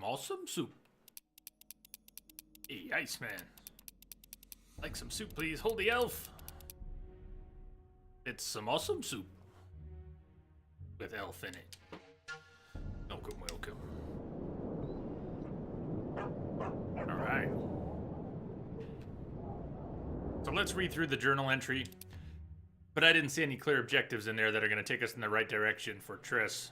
awesome soup. Hey, Iceman. Like some soup, please. Hold the elf. It's some awesome soup. With elf in it. Welcome, welcome. Alright. So let's read through the journal entry. But I didn't see any clear objectives in there that are going to take us in the right direction for Triss.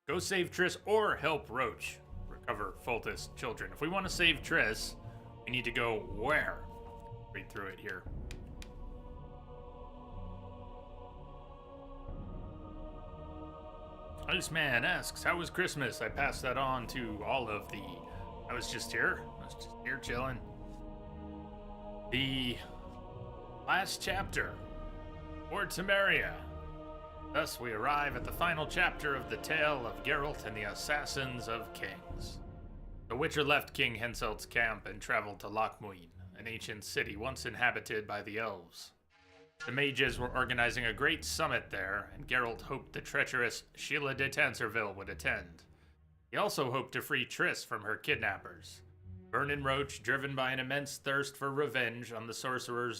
Go save Triss or help Roach recover Foltest's children. If we want to save Triss, we need to go where? Read through it here. Iceman asks, how was Christmas? I passed that on to all of the... I was just here chilling. The last chapter, for Temeria. Thus we arrive at the final chapter of the tale of Geralt and the Assassins of Kings. The Witcher left King Henselt's camp and traveled to Lochmuin, an ancient city once inhabited by the elves. The mages were organizing a great summit there, and Geralt hoped the treacherous Sheila de Tanserville would attend. He also hoped to free Triss from her kidnappers. Vernon Roach, driven by an immense thirst for revenge on the sorcerer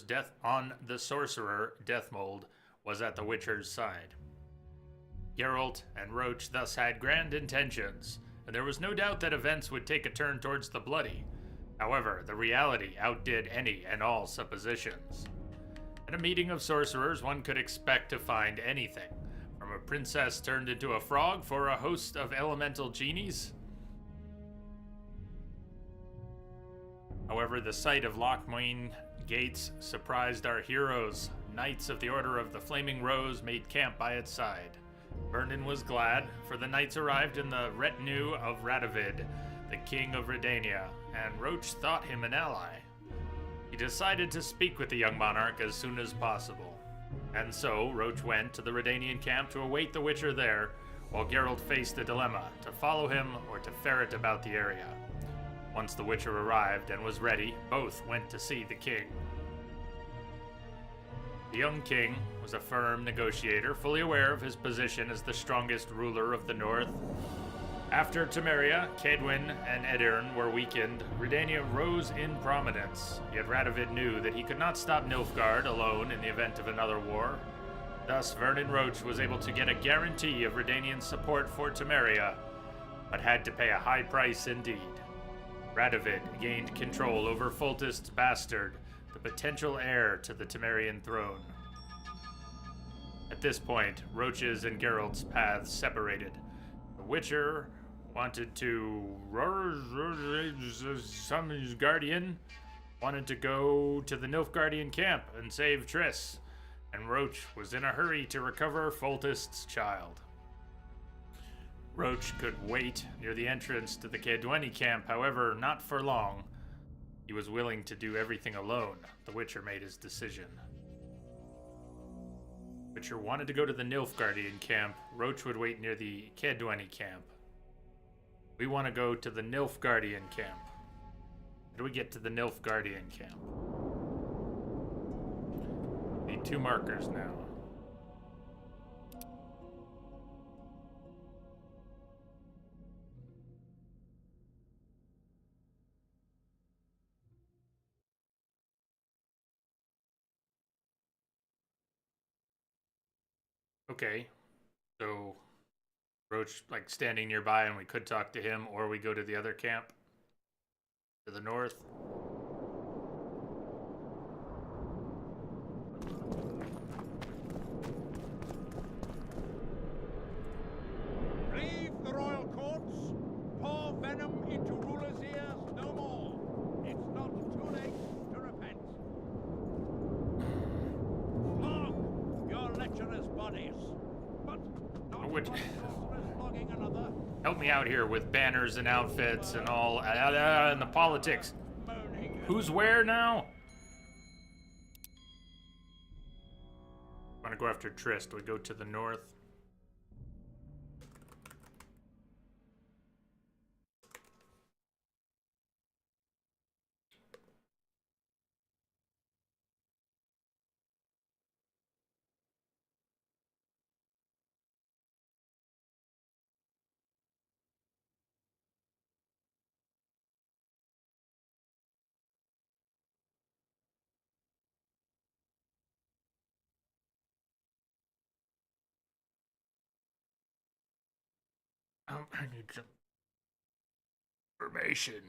Deathmold, was at the Witcher's side. Geralt and Roach thus had grand intentions, and there was no doubt that events would take a turn towards the bloody. However, the reality outdid any and all suppositions. At a meeting of sorcerers, one could expect to find anything, from a princess turned into a frog for a host of elemental genies. However, the sight of Lochmuin gates surprised our heroes. Knights of the Order of the Flaming Rose made camp by its side. Vernon was glad, for the knights arrived in the retinue of Radovid, the king of Redania, and Roach thought him an ally. He decided to speak with the young monarch as soon as possible. And so, Roach went to the Redanian camp to await the Witcher there, while Geralt faced a dilemma, to follow him or to ferret about the area. Once the Witcher arrived and was ready, both went to see the king. The young king was a firm negotiator, fully aware of his position as the strongest ruler of the north. After Temeria, Cadwyn, and Edirn were weakened, Redania rose in prominence, yet Radovid knew that he could not stop Nilfgaard alone in the event of another war. Thus, Vernon Roach was able to get a guarantee of Redanian support for Temeria, but had to pay a high price indeed. Radovid gained control over Foltest's bastard, the potential heir to the Temerian throne. At this point, Roach's and Geralt's paths separated. The Witcher wanted to... some guardian wanted to go to the Nilfgaardian camp and save Triss, and Roach was in a hurry to recover Foltest's child. Roach could wait near the entrance to the Cadweni camp, however, not for long. He was willing to do everything alone. The Witcher made his decision. Witcher wanted to go to the Nilfgaardian camp. Roach would wait near the Cadweni camp. We want to go to the Nilfgaardian camp. How do we get to the Nilfgaardian camp? Need 2 markers now. Okay, so Roach, like, standing nearby, and we could talk to him, or we go to the other camp to the north. Leave the royal courts, pour venom into rulers' ears no more. It's not too late to repent. Mark your lecherous bodies, but not Would- one sorceress flogging another. Help me out here with banners and outfits and all, and the politics. Moaning. Who's where now? Want to go after Triss? Do we go to the north? I need some information.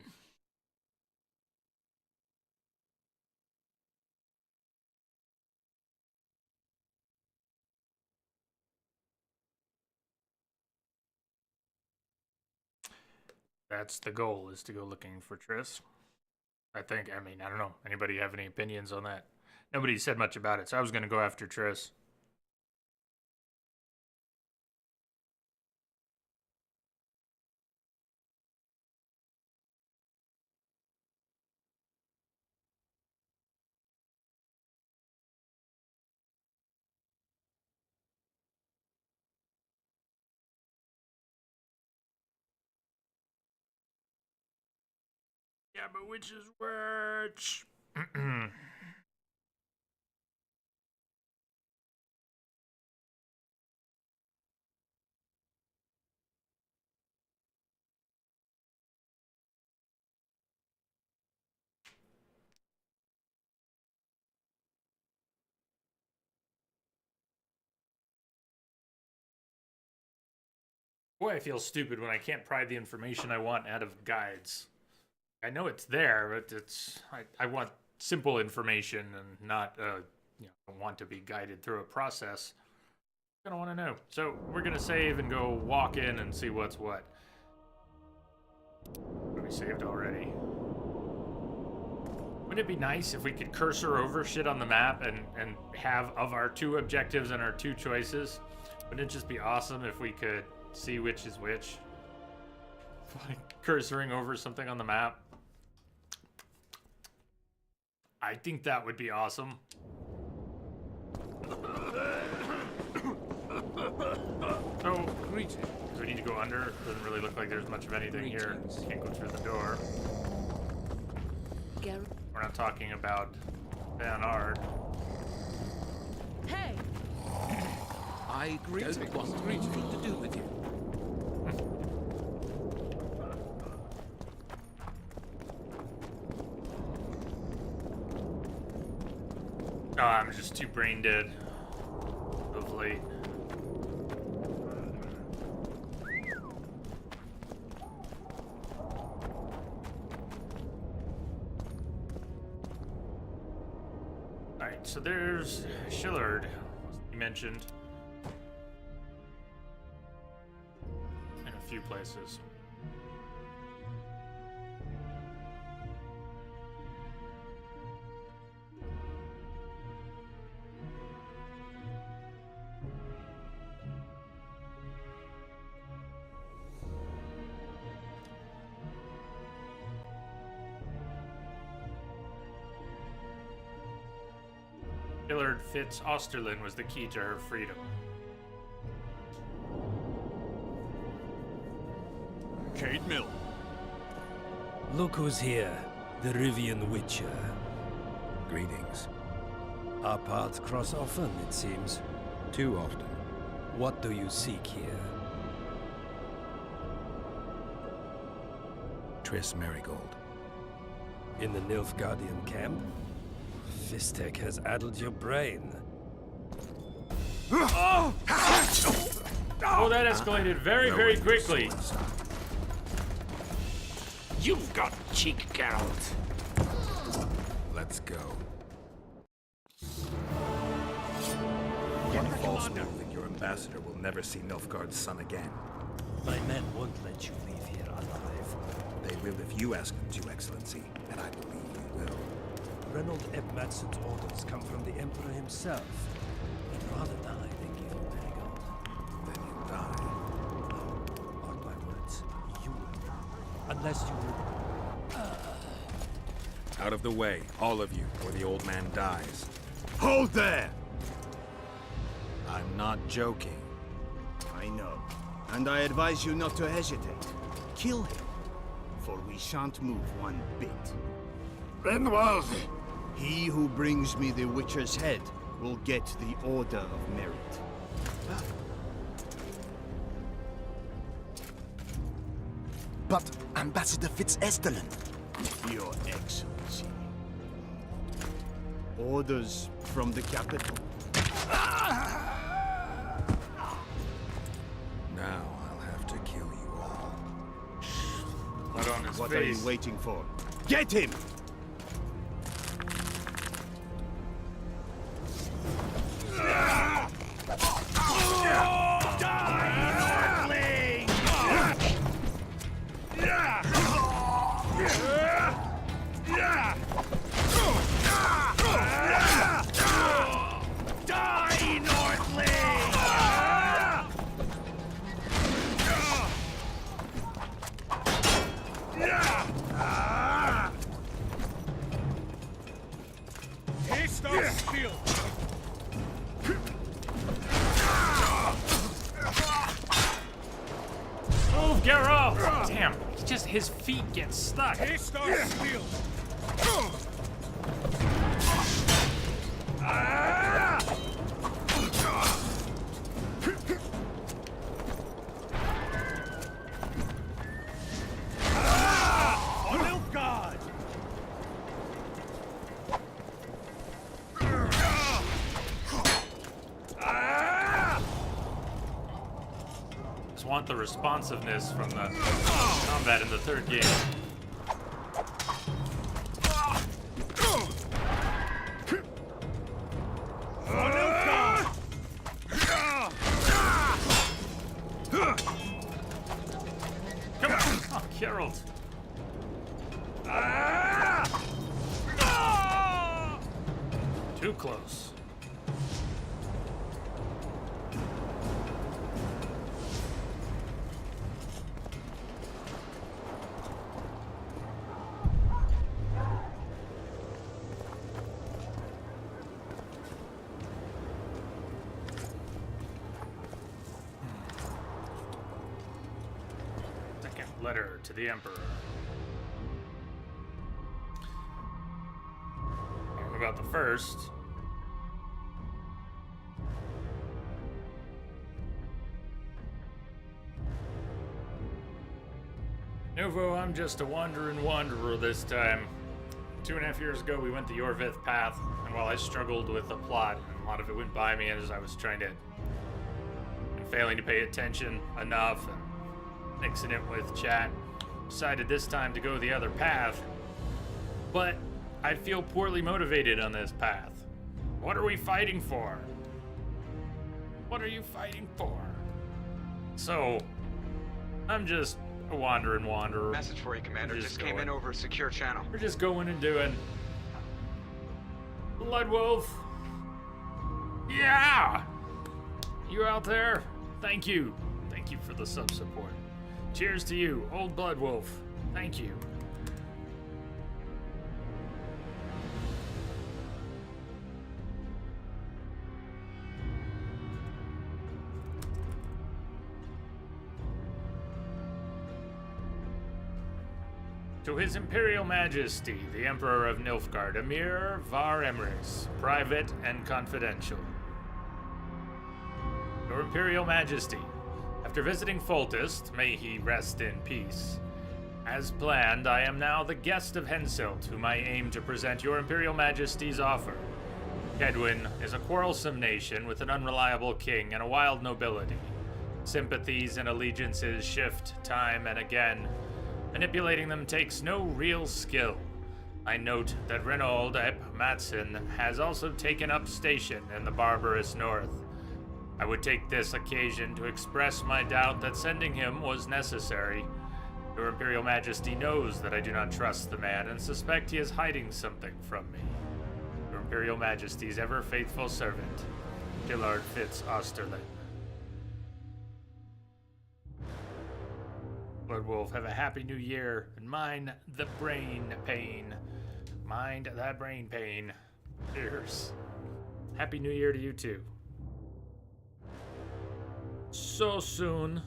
That's the goal, is to go looking for Triss. I think, I mean, I don't know. Anybody have any opinions on that? Nobody said much about it, so I was going to go after Triss. Yeah, but which is which? Boy, I feel stupid when I can't pry the information I want out of guides. I know it's there, but I want simple information and not I want to be guided through a process. I don't want to know. So we're gonna save and go walk in and see what's what. We saved already. Wouldn't it be nice if we could cursor over shit on the map and have of our two objectives and our two choices? Wouldn't it just be awesome if we could see which is which? Like cursoring over something on the map. I think that would be awesome. So, greetings. Do we need to go under? Doesn't really look like there's much of anything here. Can't go through the door. We're not talking about Van Ard. Hey! I don't want anything to do with you. Oh, I'm just too brain dead of late. Alright, so there's Shillard, you mentioned. In a few places. Shillard Fitz Osterlin was the key to her freedom. Cade Mill. Look who's here, the Rivian Witcher. Greetings. Our paths cross often, it seems. Too often. What do you seek here? Triss Marigold. In the Nilfgaardian camp? Fistek has addled your brain. Oh, that escalated very, very quickly. You've got cheek, Geralt. Let's go. One false move and your ambassador will never see Nilfgaard's son again. My men won't let you leave here alive. They will if you ask them to, Excellency, and I believe you will. Reynold Eb Madsen's orders come from the Emperor himself. He'd rather die than give you Marigold. Then you die. Mark my words, you will. Unless you will. Out of the way, all of you, or the old man dies. Hold there! I'm not joking. I know. And I advise you not to hesitate. Kill him. For we shan't move one bit. Renoir! He who brings me the Witcher's head will get the Order of Merit. But Ambassador Fitz-Estelin... Your Excellency. Orders from the capital. Now I'll have to kill you all. What are you face. waiting for? Get him! Move, Garo! Damn, his feet get stuck. Just want the responsiveness from the combat in the third game. Come on! Oh, Geralt. Too close. Second letter to the Emperor. I don't know about the first. Novo, I'm just a wandering wanderer this time. 2.5 years ago, we went the Yorvith path, and while I struggled with the plot, and a lot of it went by me as I was trying to, and failing to pay attention enough, and mixing it with chat, decided this time to go the other path. But I feel poorly motivated on this path. What are we fighting for? What are you fighting for? So, I'm just a wandering wanderer. Message for you, Commander. Just came in over a secure channel. We're just going and doing. Blood Wolf. Yeah! You out there? Thank you. Thank you for the sub support. Cheers to you, Old Blood Wolf. Thank you. To His Imperial Majesty, the Emperor of Nilfgaard, Emir Var Emrys, private and confidential. Your Imperial Majesty, after visiting Foltest, may he rest in peace. As planned, I am now the guest of Henselt, whom I aim to present your Imperial Majesty's offer. Kedwin is a quarrelsome nation with an unreliable king and a wild nobility. Sympathies and allegiances shift time and again. Manipulating them takes no real skill. I note that Reynold Ep Matson has also taken up station in the barbarous north. I would take this occasion to express my doubt that sending him was necessary. Your Imperial Majesty knows that I do not trust the man and suspect he is hiding something from me. Your Imperial Majesty's ever faithful servant, Gillard Fitz Osterlin. Blood Wolf, have a happy new year, and mind the brain pain. Mind that brain pain. Cheers. Happy New Year to you too. So soon.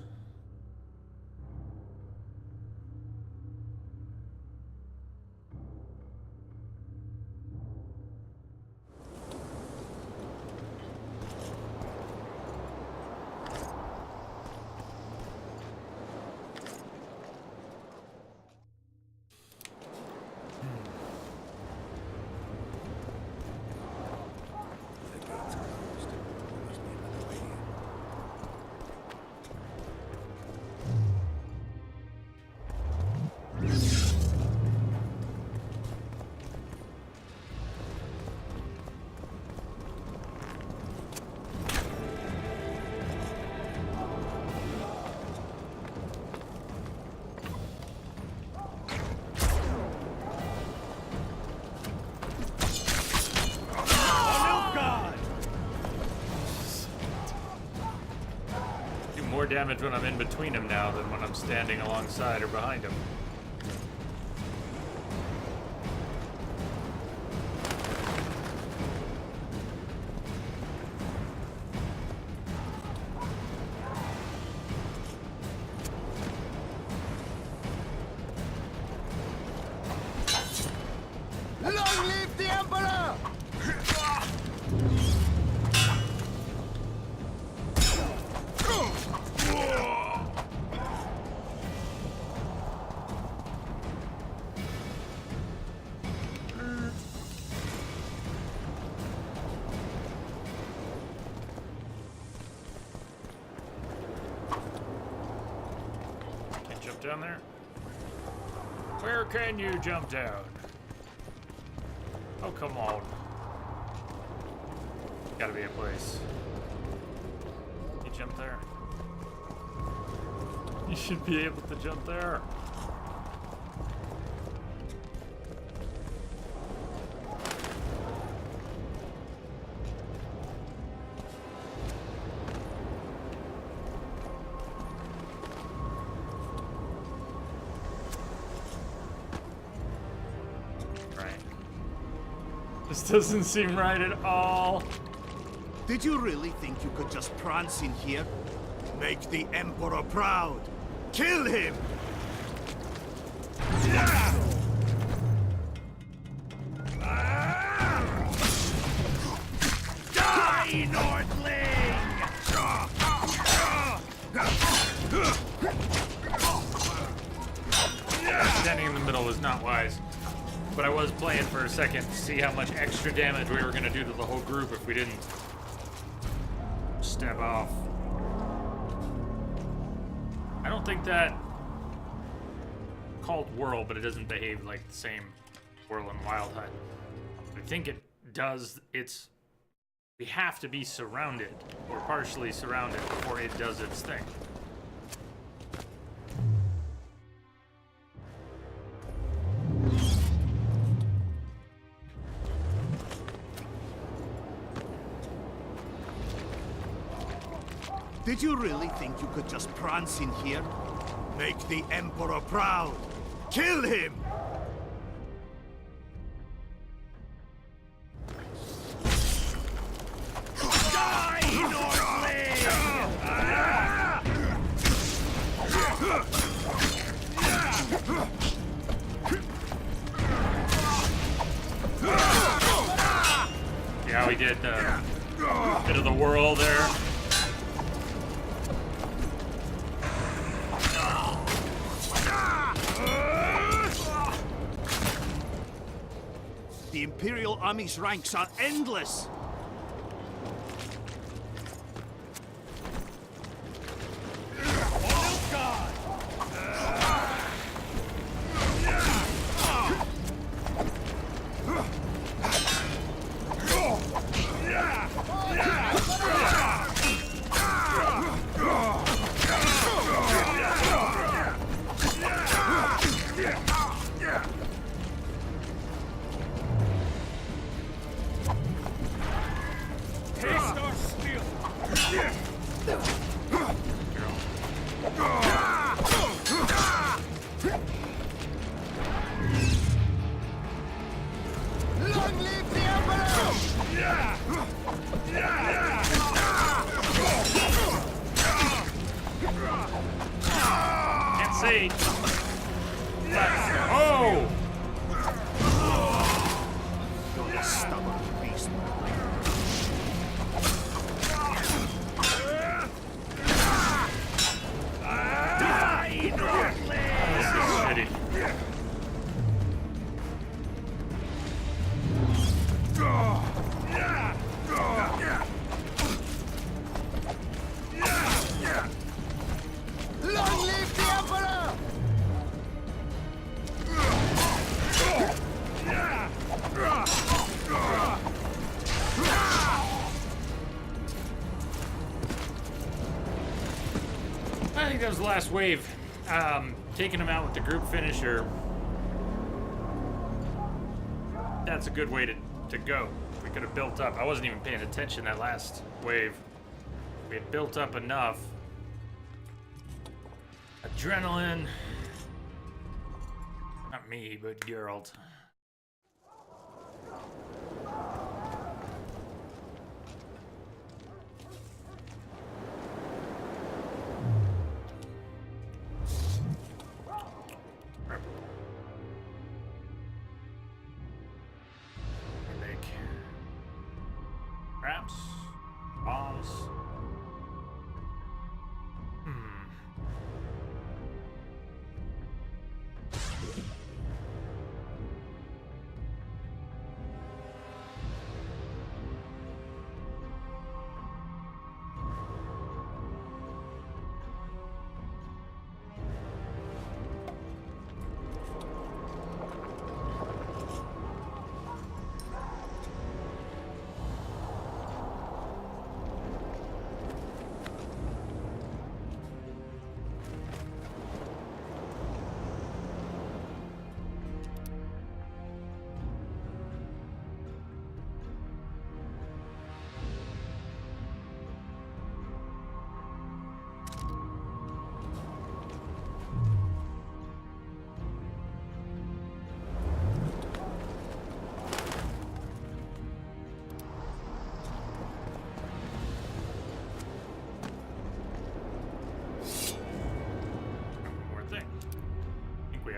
The gate's closed. There must be another way in. more damage when I'm in between him now than when I'm standing alongside or behind him. Long live the Emperor! Can't jump down there? Where can you jump down? Oh, come on. Gotta be a place. You jump there. You should be able to jump there. This doesn't seem right at all. Did you really think you could just prance in here? Make the Emperor proud! Kill him! Die, Nordling! Standing in the middle was not wise. But I was playing for a second to see how much extra damage we were going to do to the whole group if we didn't step off. I don't think that called whirl, but it doesn't behave like the same whirl in Wild Hunt. I think it does. We have to be surrounded or partially surrounded before it does its thing. Did you really think you could just prance in here? Make the Emperor proud! Kill him! Die, Nordling! Yeah, we did a bit of the whirl there. The Imperial Army's ranks are endless! Long live the Emperor! Can't see. Oh! You're a stubborn beast. Die, Nordling! This is shitty. Long live the Emperor! I think that was the last wave. Taking him out with the group finisher. That's a good way to go. We could have built up. I wasn't even paying attention that last wave. We had built up enough Adrenaline. Not me, but Geralt. Traps, bombs.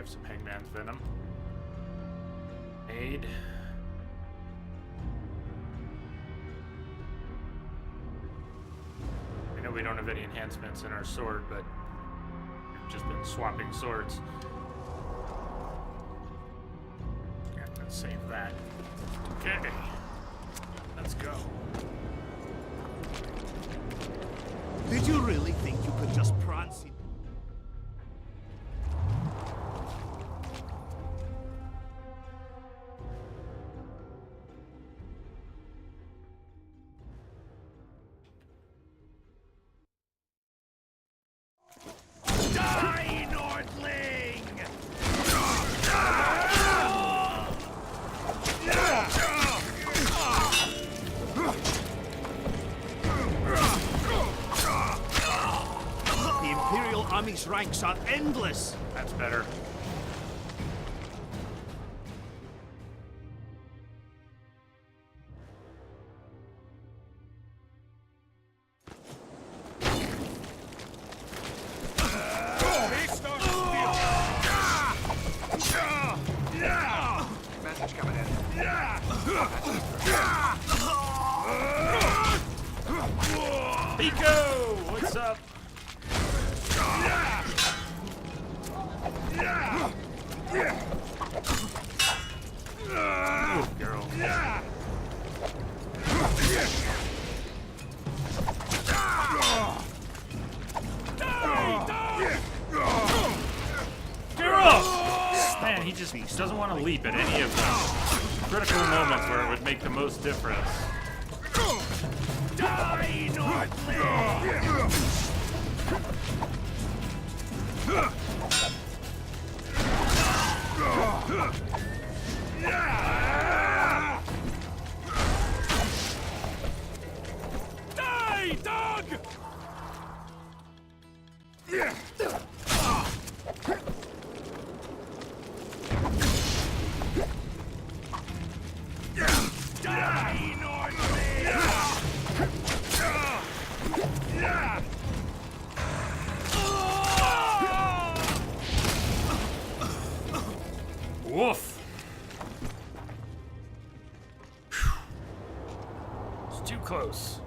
Some Hangman's Venom. Aid. I know we don't have any enhancements in our sword, but we've just been swapping swords. Yeah, let's save that. Okay. Let's go. Did you really think you could just prance in? Army's ranks are endless. That's better. Message coming in. Pico, what's up? Oh, girl. Man, he just doesn't want to leap at any of the critical moments where it would make the most difference. Die, Nordling! Die, dog! Die, Nordling! Woof. It's too close.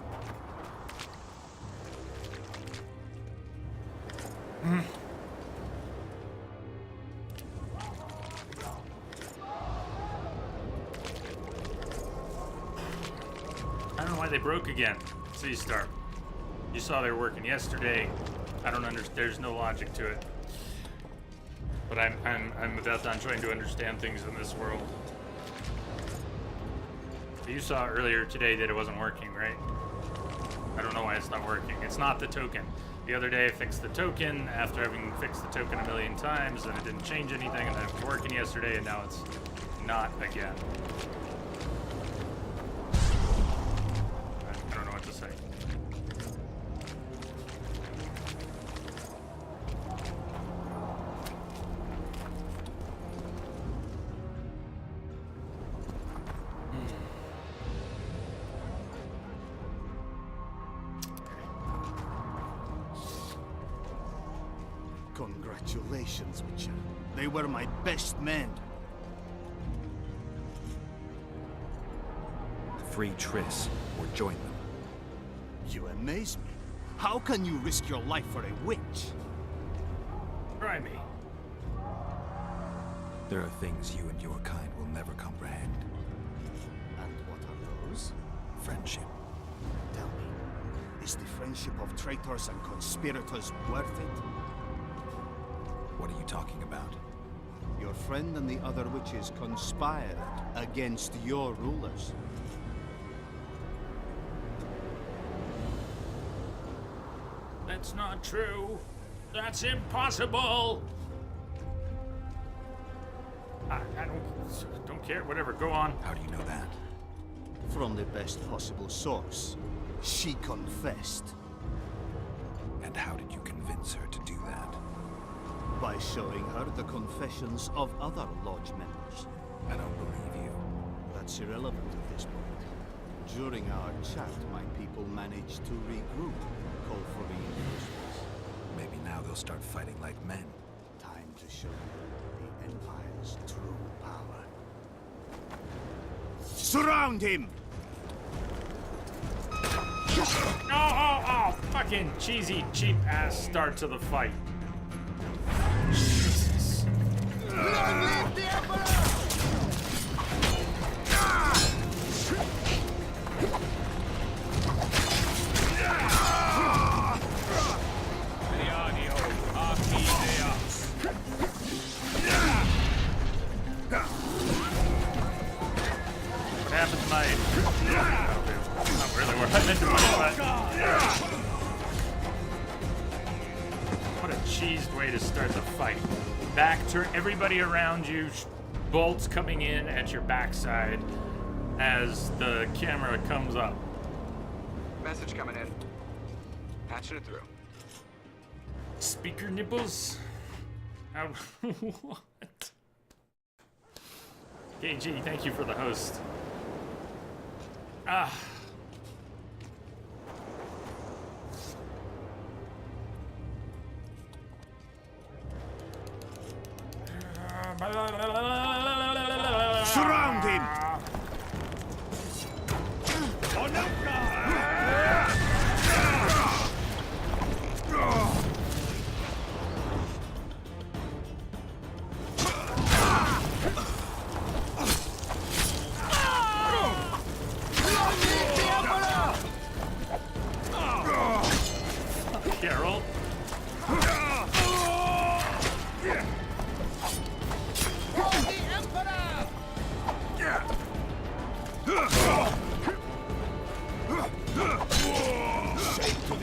I don't know why they broke again. C-Star. You saw they were working yesterday. I don't understand. There's no logic to it. But I'm about done trying to understand things in this world. You saw earlier today that it wasn't working, right? I don't know why it's not working. It's not the token. The other day I fixed the token after having fixed the token a million times and it didn't change anything, and then it was working yesterday and now it's not again. I don't know what to say. Congratulations, Witcher. They were my best men. Free Triss, or join them. You amaze me. How can you risk your life for a witch? Try me. There are things you and your kind will never comprehend. And what are those? Friendship. Tell me, is the friendship of traitors and conspirators worth it? What are you talking about? Your friend and the other witches conspired against your rulers. That's not true. That's impossible. I don't care. Whatever. Go on. How do you know that? From the best possible source. She confessed. And how did you convince her to do that? By showing her the confessions of other Lodge members. I don't believe you. That's irrelevant at this point. During our chat, my people managed to regroup, call for reinforcements. Maybe now they'll start fighting like men. Time to show the Empire's true power. Surround him! Oh, fucking cheesy, cheap ass start to the fight. Jesus. What happened to my... Not really where I meant to put it, but... What a cheesed way to start the fight. Back, turn everybody around you, bolts coming in at your backside as the camera comes up. Message coming in. Patching it through. Speaker nipples? How... What? KG, thank you for the host. Ah. Surround him! Carol.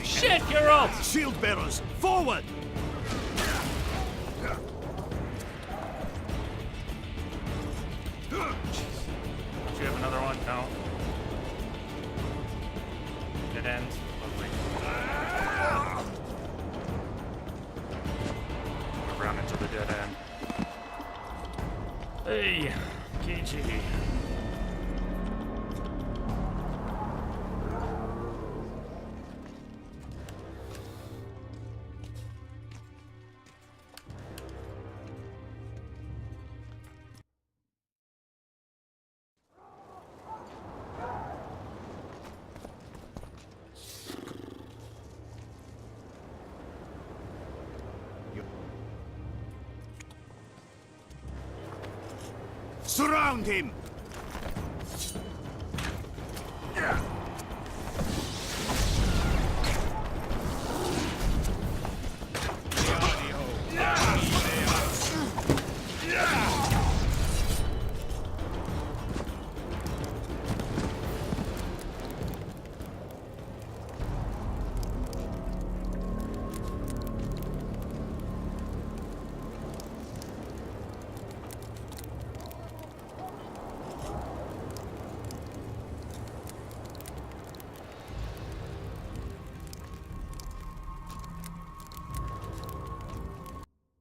Shit, Carol! Shield bearers, forward! Do you have another one? No. Dead end. Lovely. Run into the dead end. Hey, KG. Surround him!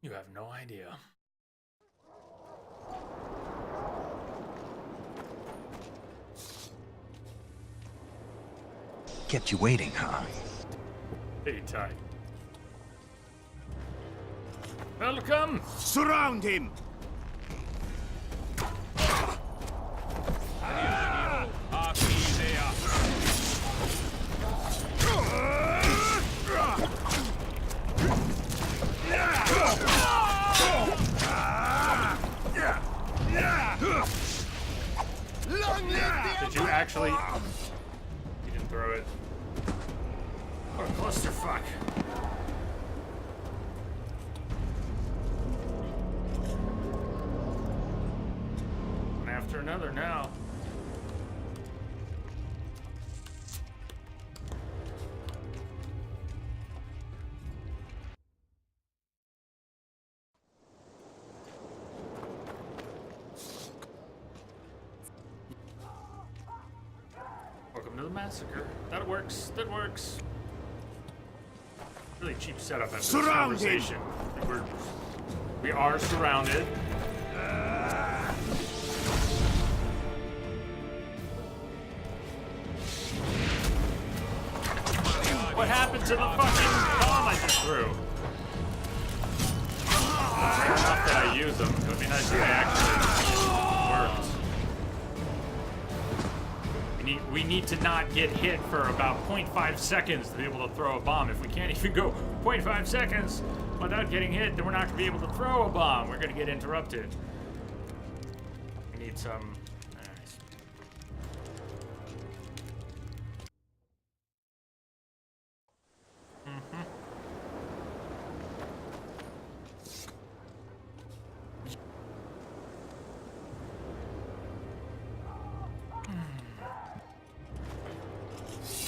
You have no idea. Kept you waiting, huh? Hey, tight. Welcome! Surround him! Did you actually? You didn't throw it. What a clusterfuck. One after another now. Welcome to the massacre. That works. That works. Really cheap setup at this conversation. We are surrounded. What happened to the fucking bomb I just threw? Fair enough that I use them. It would be nice if they actually worked. We need to not get hit for about 0.5 seconds to be able to throw a bomb. If we can't even go 0.5 seconds without getting hit, then we're not going to be able to throw a bomb. We're going to get interrupted. We need some... Nice.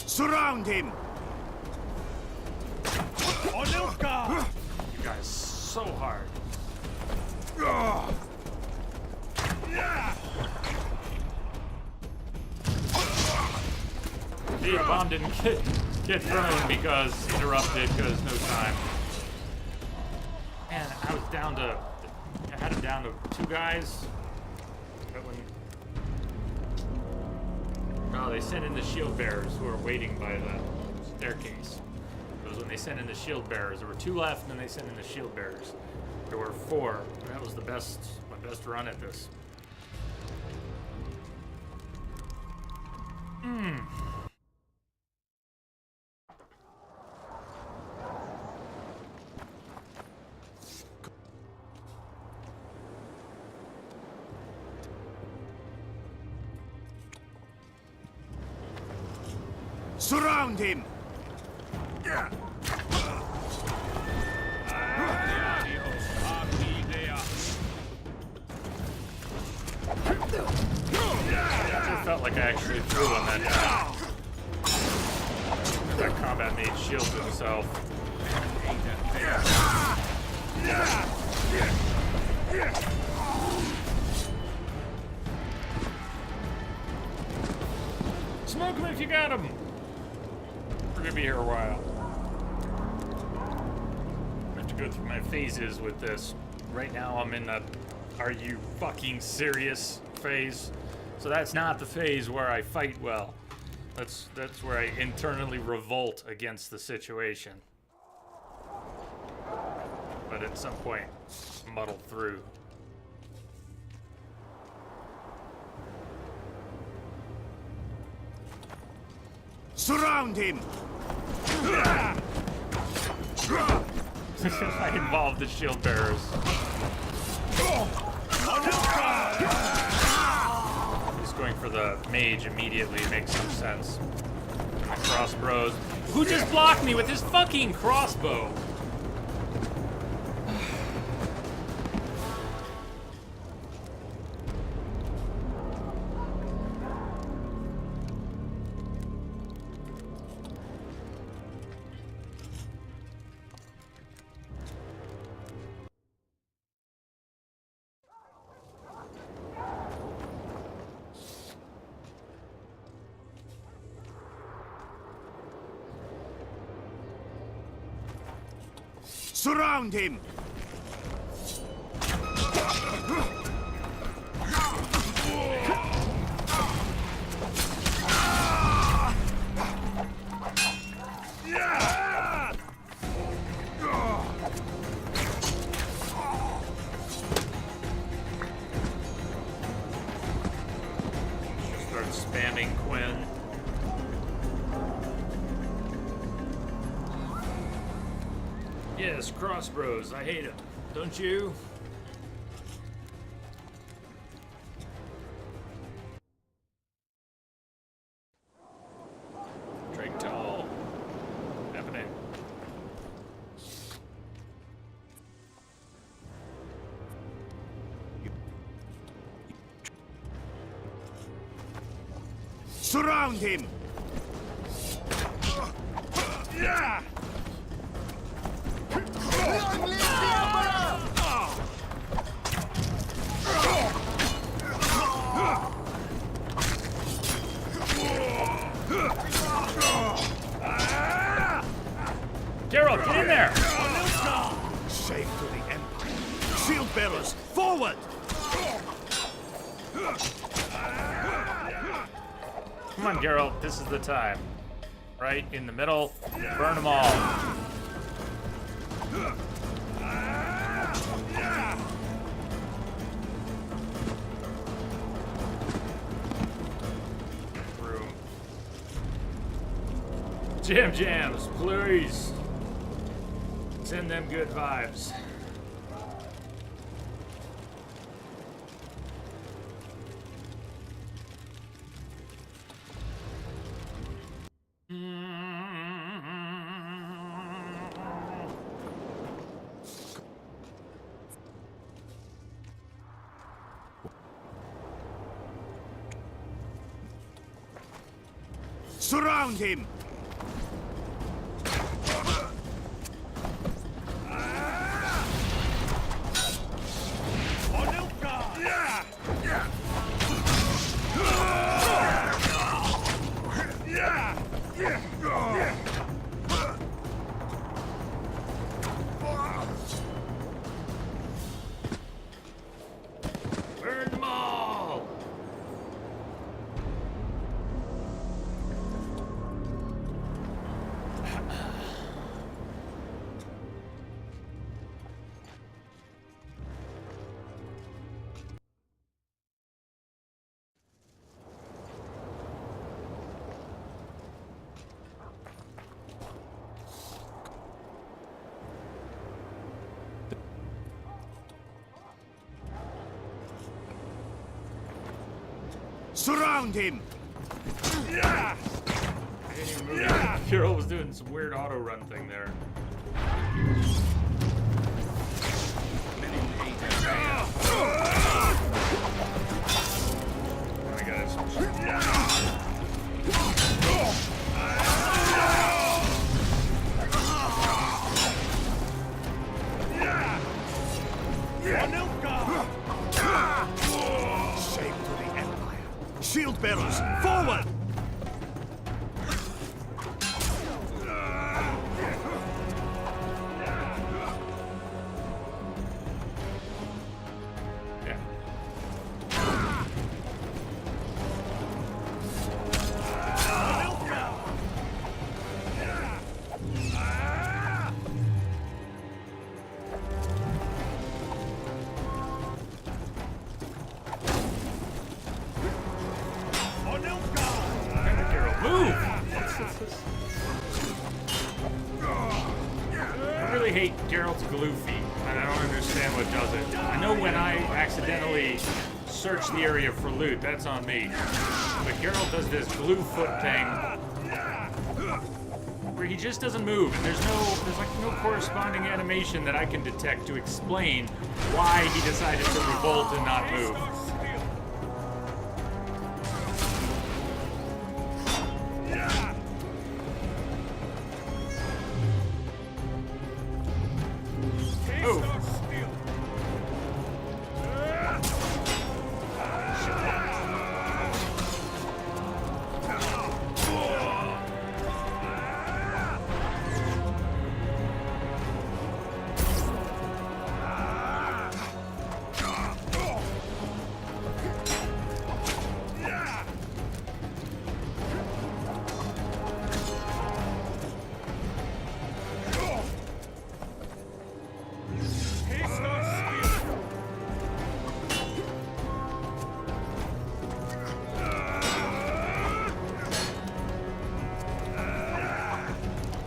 Surround him! You guys so hard. The bomb didn't get thrown because interrupted because no time. Man, I was down to I had him down to 2 guys. But when oh, they sent in the shield bearers who are waiting by the staircase. It was when they sent in the shield bearers. There were 2 left, and then they sent in the shield bearers. There were 4. And that was my best run at this. Surround him! It felt like I actually threw on that guy. That combat mage shield to himself. Smoke him if you got him! We're gonna be here a while. I have to go through my phases with this. Right now I'm in the are you fucking serious phase. So that's not the phase where I fight well. That's where I internally revolt against the situation. But at some point, muddle through. Surround him! I involved the shield bearers. He's going for the mage immediately. It makes some sense. My crossbows. Who just blocked me with his fucking crossbow? Surround him! Yes, crossbows. I hate them. Don't you? Drake Tall. Happening. Surround him! Yeah! Geralt, get in there! Shame to the Empire. Shield bearers, forward! Come on, Geralt. This is the time. Right in the middle. Burn them all. Room. Jams, please. Send them good vibes. Surround him! Burn them all! Surround him! Carol was doing some weird auto run thing there. I got Shame to the Empire. Shield bearers, forward! Yeah. Move! I really hate Geralt's glue feet, and I don't understand what does it. I know when I accidentally search the area for loot, that's on me. But Geralt does this glue foot thing where he just doesn't move, and there's like no corresponding animation that I can detect to explain why he decided to revolt and not move.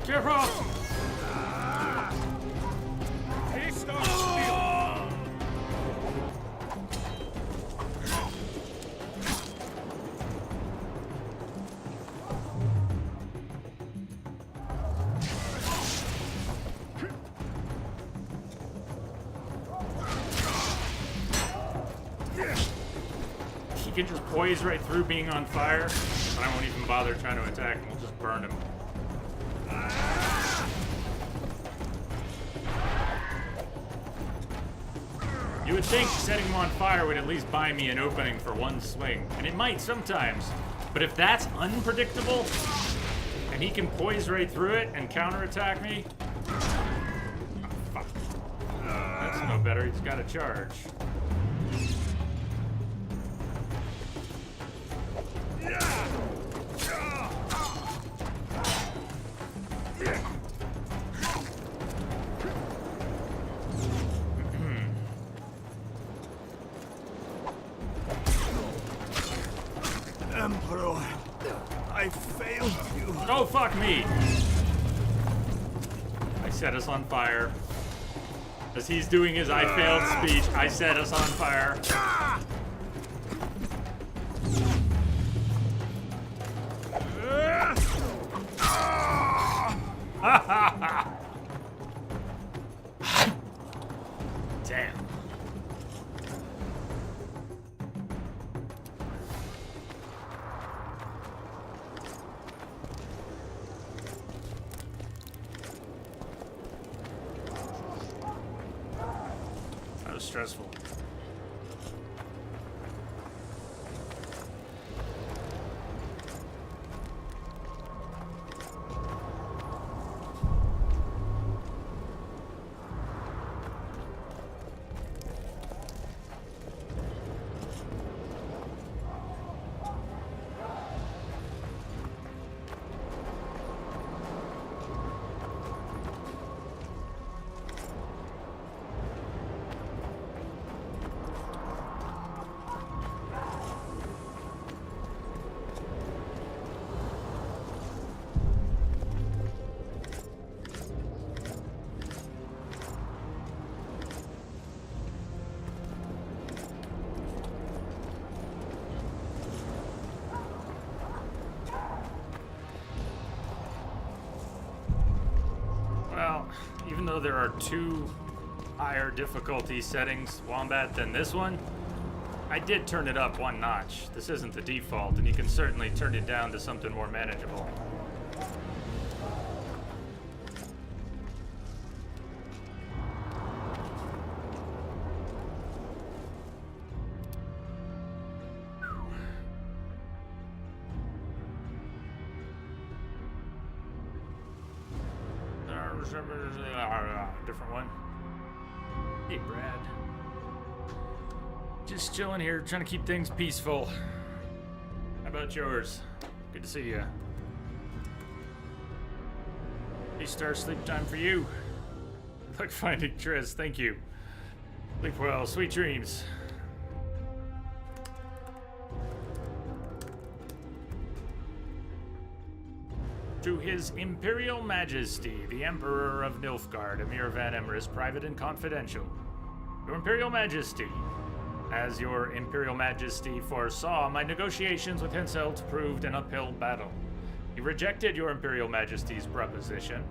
Careful! he can just poise right through being on fire, and I won't even bother trying to attack him. We'll just burn him. You would think setting him on fire would at least buy me an opening for one swing, and it might sometimes. But if that's unpredictable, and he can poise right through it and counterattack me, oh, fuck. That's no better. He's got a charge. Emperor, I failed you. Oh, fuck me! I set us on fire. As he's doing his I failed speech, I set us on fire. Damn. That was stressful. Well, even though there are two higher difficulty settings, Wombat, than this one, I did turn it up one notch. This isn't the default, and you can certainly turn it down to something more manageable. Different one. Hey, Brad. Just chilling here, trying to keep things peaceful. How about yours? Good to see you. Star sleep time for you. Good luck finding Triz. Thank you. Sleep well. Sweet dreams. To His Imperial Majesty, the Emperor of Nilfgaard, Emir Van Emrys, private and confidential. Your Imperial Majesty, as your Imperial Majesty foresaw, my negotiations with Henselt proved an uphill battle. You rejected your Imperial Majesty's proposition.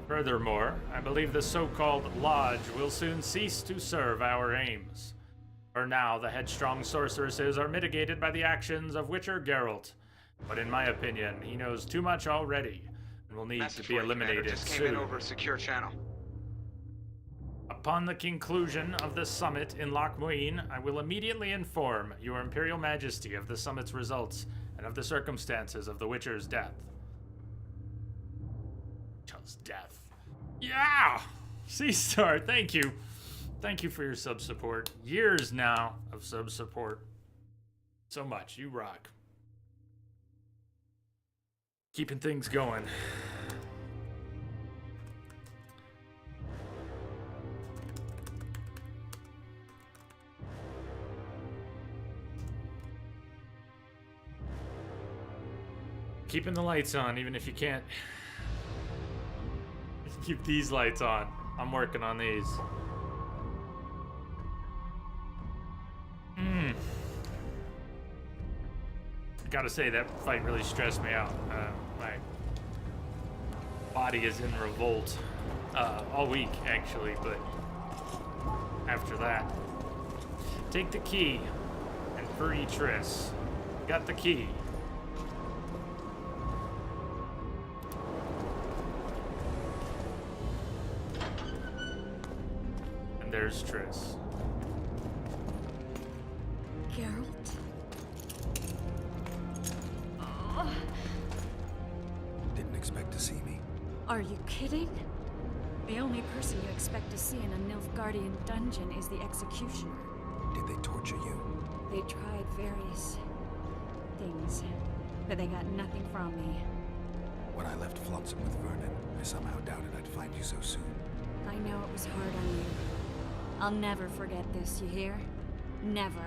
Furthermore, I believe the so-called Lodge will soon cease to serve our aims. For now, the headstrong sorceresses are mitigated by the actions of Witcher Geralt. But in my opinion, he knows too much already, and will need to be eliminated just soon. came in over a secure channel. Upon the conclusion of the summit in Loch Muin, I will immediately inform your Imperial Majesty of the summit's results and of the circumstances of the Witcher's death. Witcher's death. Yeah! C-Star, thank you. Thank you for your sub-support. Years now of sub-support. So much. You rock. Keeping things going. Keeping the lights on, even if you can't keep these lights on. I'm working on these. Gotta say, that fight really stressed me out. My body is in revolt all week, actually, but after that, take the key and free Triss. Got the key. And there's Triss. Geralt? Didn't expect to see me. Are you kidding? The only person you expect to see in a Nilfgaardian dungeon is the executioner. Did they torture you? They tried various things, but they got nothing from me. When I left Flotsam with Vernon, I somehow doubted I'd find you so soon. I know it was hard on you. I'll never forget this, you hear? Never.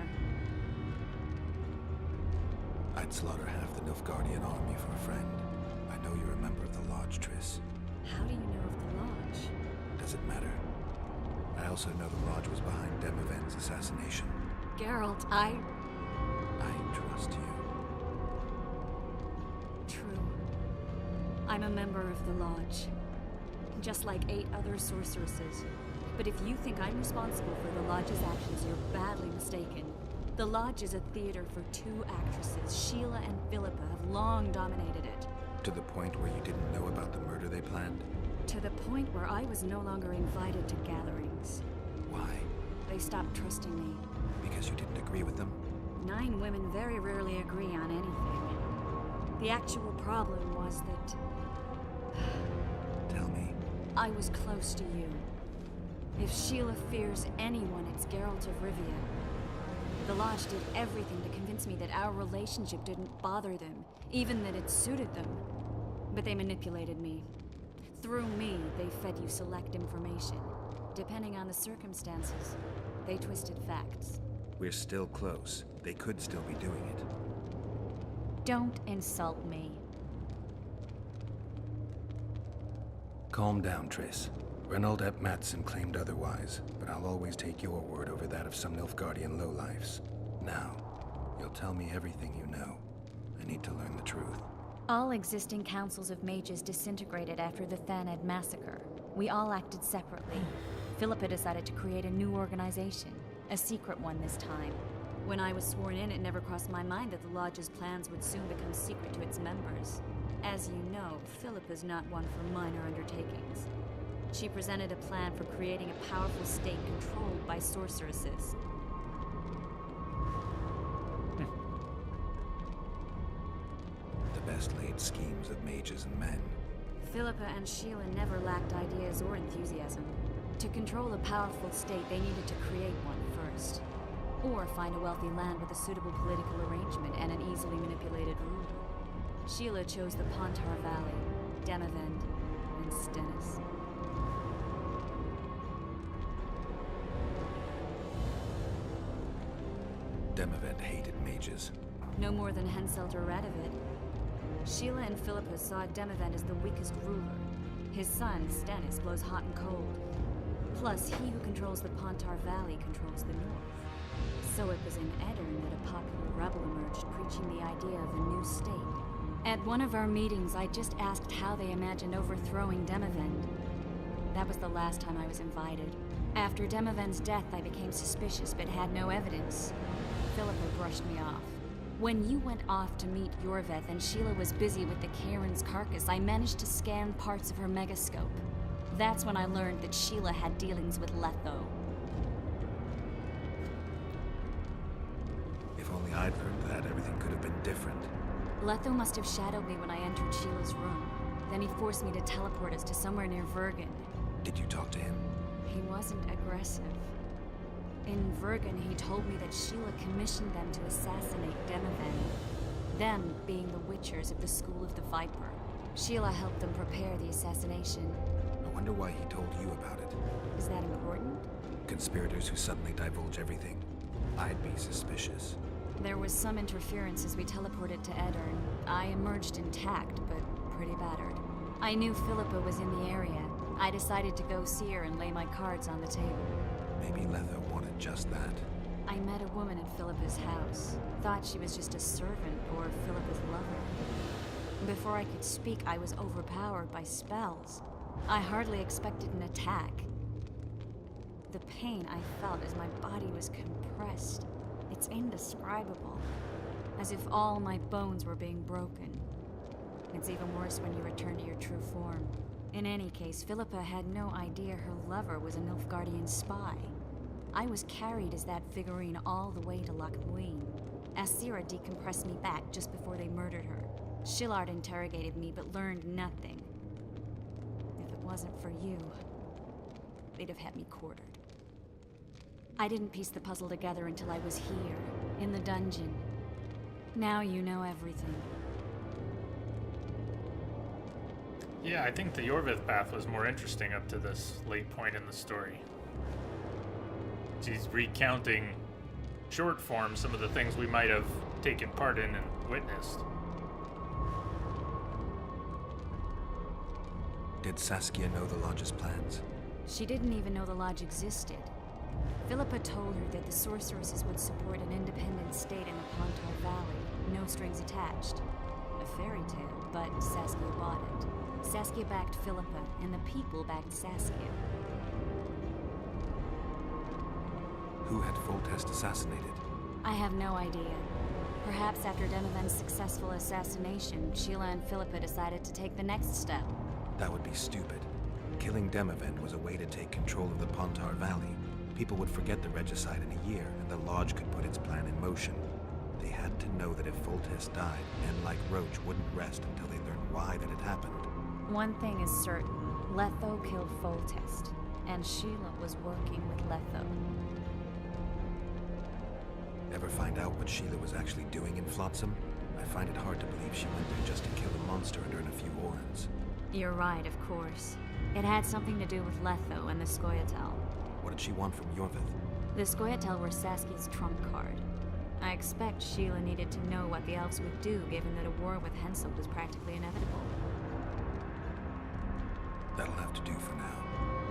I'd slaughter half the Nilfgaardian army for a friend. I know you're a member of the Lodge, Triss. How do you know of the Lodge? Does it matter? I also know the Lodge was behind Demavend's assassination. Geralt, I trust you. True. I'm a member of the Lodge. Just like 8 other sorceresses. But if you think I'm responsible for the Lodge's actions, you're badly mistaken. The Lodge is a theater for 2 actresses. Sheila and Philippa have long dominated it. To the point where you didn't know about the murder they planned? To the point where I was no longer invited to gatherings. Why? They stopped trusting me. Because you didn't agree with them? 9 women very rarely agree on anything. The actual problem was that Tell me. I was close to you. If Sheila fears anyone, it's Geralt of Rivia. The Lodge did everything to convince me that our relationship didn't bother them, even that it suited them. But they manipulated me. Through me, they fed you select information. Depending on the circumstances, they twisted facts. We're still close. They could still be doing it. Don't insult me. Calm down, Triss. Reynold Ep Matson claimed otherwise, but I'll always take your word over that of some Nilfgaardian lowlifes. Now, you'll tell me everything you know. I need to learn the truth. All existing councils of mages disintegrated after the Thaned massacre. We all acted separately. Philippa decided to create a new organization, a secret one this time. When I was sworn in, it never crossed my mind that the Lodge's plans would soon become secret to its members. As you know, Philippa's not one for minor undertakings. She presented a plan for creating a powerful state controlled by sorceresses. The best laid schemes of mages and men. Philippa and Sheila never lacked ideas or enthusiasm. To control a powerful state, they needed to create one first. Or find a wealthy land with a suitable political arrangement and an easily manipulated ruler. Sheila chose the Pontar Valley, Demavend, and Stennis. Demavend hated mages. No more than Henselt or Radovid. Sheila and Philippa saw Demavend as the weakest ruler. His son, Stennis, blows hot and cold. Plus, he who controls the Pontar Valley controls the north. So it was in Edirn that a popular rebel emerged, preaching the idea of a new state. At one of our meetings, I just asked how they imagined overthrowing Demavend. That was the last time I was invited. After Demavend's death, I became suspicious but had no evidence. Philippa brushed me off. When you went off to meet Yorveth and Sheila was busy with the Karen's carcass, I managed to scan parts of her megascope. That's when I learned that Sheila had dealings with Letho. If only I'd learned that, everything could have been different. Letho must have shadowed me when I entered Sheila's room. Then he forced me to teleport us to somewhere near Vergen. Did you talk to him? He wasn't aggressive. In Vergen, he told me that Sheila commissioned them to assassinate Demavend. Them being the Witchers of the School of the Viper. Sheila helped them prepare the assassination. I wonder why he told you about it. Is that important? Conspirators who suddenly divulge everything. I'd be suspicious. There was some interference as we teleported to Edirn. I emerged intact, but pretty battered. I knew Philippa was in the area. I decided to go see her and lay my cards on the table. Maybe Letho wanted just that. I met a woman at Philippa's house. Thought she was just a servant or Philippa's lover. Before I could speak, I was overpowered by spells. I hardly expected an attack. The pain I felt as my body was compressed, It's indescribable. As if all my bones were being broken. It's even worse when you return to your true form. In any case, Philippa had no idea her lover was a Nilfgaardian spy. I was carried as that figurine all the way to Loch Muin. Asira decompressed me back just before they murdered her. Shillard interrogated me but learned nothing. If it wasn't for you, they'd have had me quartered. I didn't piece the puzzle together until I was here, in the dungeon. Now you know everything. Yeah, I think the Yorvith path was more interesting up to this late point in the story. She's recounting short form some of the things we might have taken part in and witnessed. Did Saskia know the Lodge's plans? She didn't even know the Lodge existed. Philippa told her that the sorceresses would support an independent state in the Pontar Valley, no strings attached. A fairy tale, but Saskia bought it. Saskia backed Philippa, and the people backed Saskia. Who had Foltest assassinated? I have no idea. Perhaps after Demavend's successful assassination, Sheila and Philippa decided to take the next step. That would be stupid. Killing Demavend was a way to take control of the Pontar Valley. People would forget the regicide in a year, and the Lodge could put its plan in motion. They had to know that if Foltest died, men like Roach wouldn't rest until they learned why that had happened. One thing is certain. Letho killed Foltest, and Sheila was working with Letho. Ever find out what Sheila was actually doing in Flotsam? I find it hard to believe she went there just to kill a monster and earn a few orans. You're right, of course. It had something to do with Letho and the Scoia'tael. What did she want from Yorvith? The Scoia'tael were Saskia's trump card. I expect Sheila needed to know what the elves would do, given that a war with Henselt was practically inevitable. That'll have to do for now.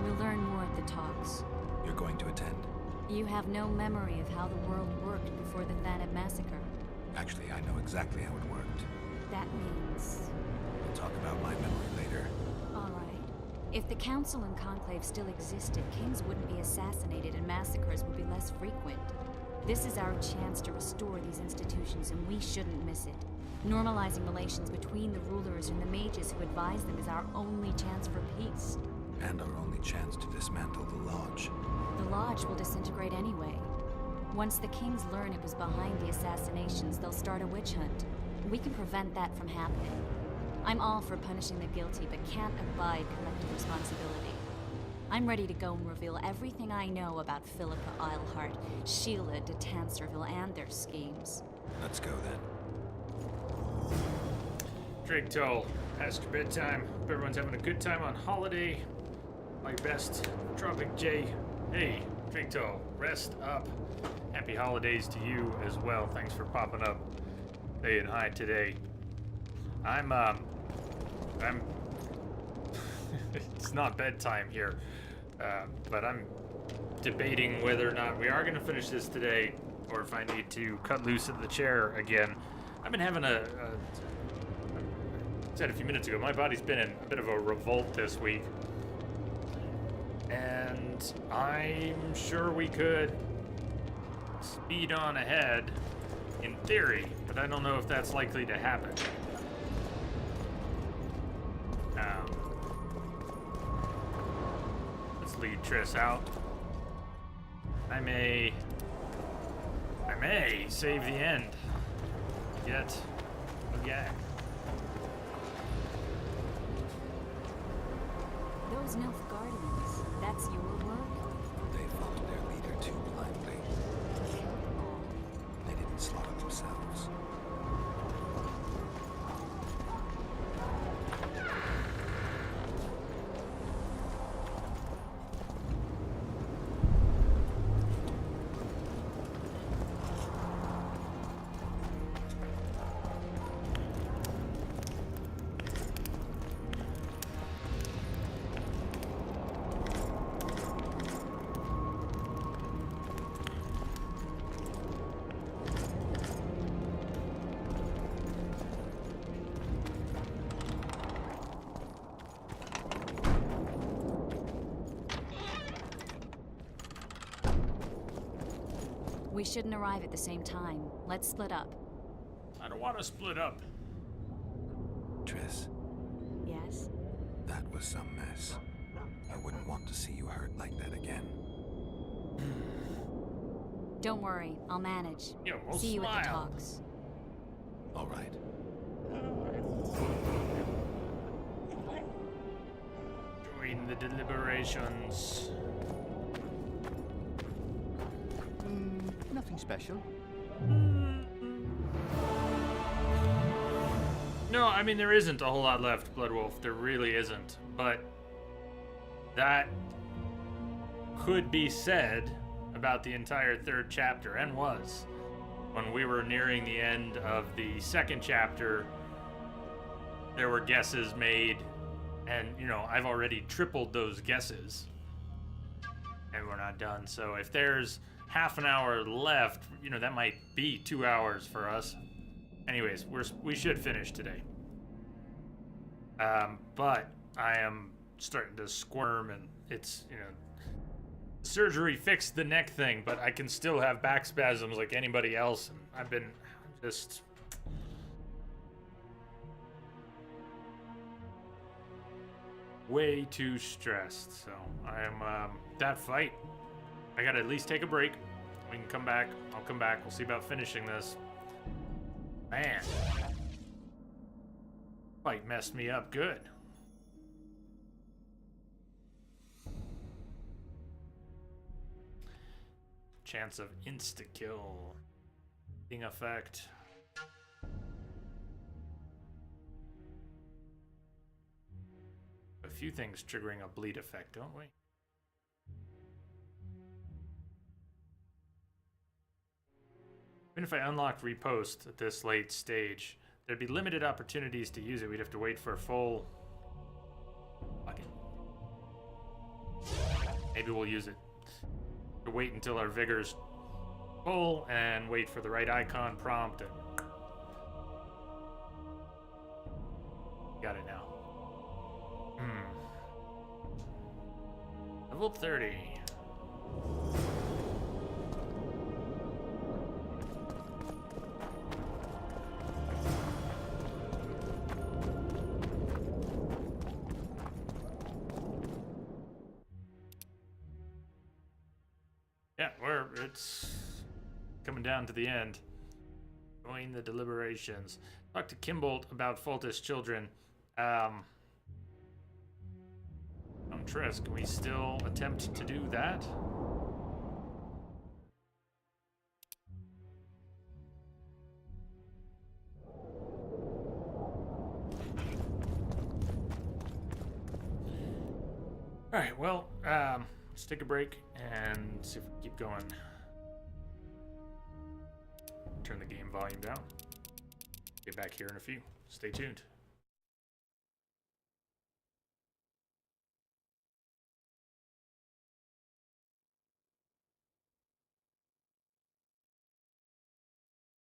We'll learn more at the talks. You're going to attend? You have no memory of how the world worked before the Thanab massacre. Actually, I know exactly how it worked. That means... We'll talk about my memory later. All right. If the Council and Conclave still existed, kings wouldn't be assassinated and massacres would be less frequent. This is our chance to restore these institutions, and we shouldn't miss it. Normalizing relations between the rulers and the mages who advise them is our only chance for peace. And our only chance to dismantle the Lodge. The Lodge will disintegrate anyway. Once the kings learn it was behind the assassinations, they'll start a witch hunt. We can prevent that from happening. I'm all for punishing the guilty, but can't abide collective responsibility. I'm ready to go and reveal everything I know about Philippa Eilhart, Sheila de Tanserville, and their schemes. Let's go then. Drake Toll, past your bedtime. Hope everyone's having a good time on holiday. My best, Tropic J. Hey, Drake Toll, rest up. Happy holidays to you as well. Thanks for popping up, saying hi today. I'm it's not bedtime here, but I'm debating whether or not we are going to finish this today, or if I need to cut loose at the chair again. I've been having I said a few minutes ago, my body's been in a bit of a revolt this week, and I'm sure we could speed on ahead in theory, but I don't know if that's likely to happen. Let's lead Triss out. I may save the end. Yet again. Those Nilfgaardians, that's your work? They followed their leader too blindly. They didn't slaughter themselves. We shouldn't arrive at the same time. Let's split up. I don't want to split up. Triss, Yes? that was some mess. I wouldn't want to see you hurt like that again. Don't worry, I'll manage. Yo, we'll See you at the smile. talks. All right. Join the deliberations. Nothing special. No, I mean, there isn't a whole lot left, Bloodwolf. There really isn't. But that could be said about the entire third chapter, and was. When we were nearing the end of the second chapter, there were guesses made, and, you know, I've already tripled those guesses. And we're not done. So if there's half an hour left, you know, that might be 2 hours for us. Anyways, we should finish today. But I am starting to squirm, and it's, you know, surgery fixed the neck thing, but I can still have back spasms like anybody else. And I've been just way too stressed. So I am that fight. I gotta at least take a break. We can come back. I'll come back. We'll see about finishing this. Man, fight messed me up good. Chance of insta-kill. Being effect. A few things triggering a bleed effect, don't we? Even if I unlocked repost at this late stage, there'd be limited opportunities to use it. We'd have to wait for a full... Fuck it. Maybe we'll use it. Wait until our vigor's full and wait for the right icon prompt, and got it now. Level 30. Yeah, it's coming down to the end. Join the deliberations. Talk to Kimbolt about Foltest children. Triss, can we still attempt to do that? Alright, well, let's take a break and see if we can keep going. Turn the game volume down. Get back here in a few. Stay tuned.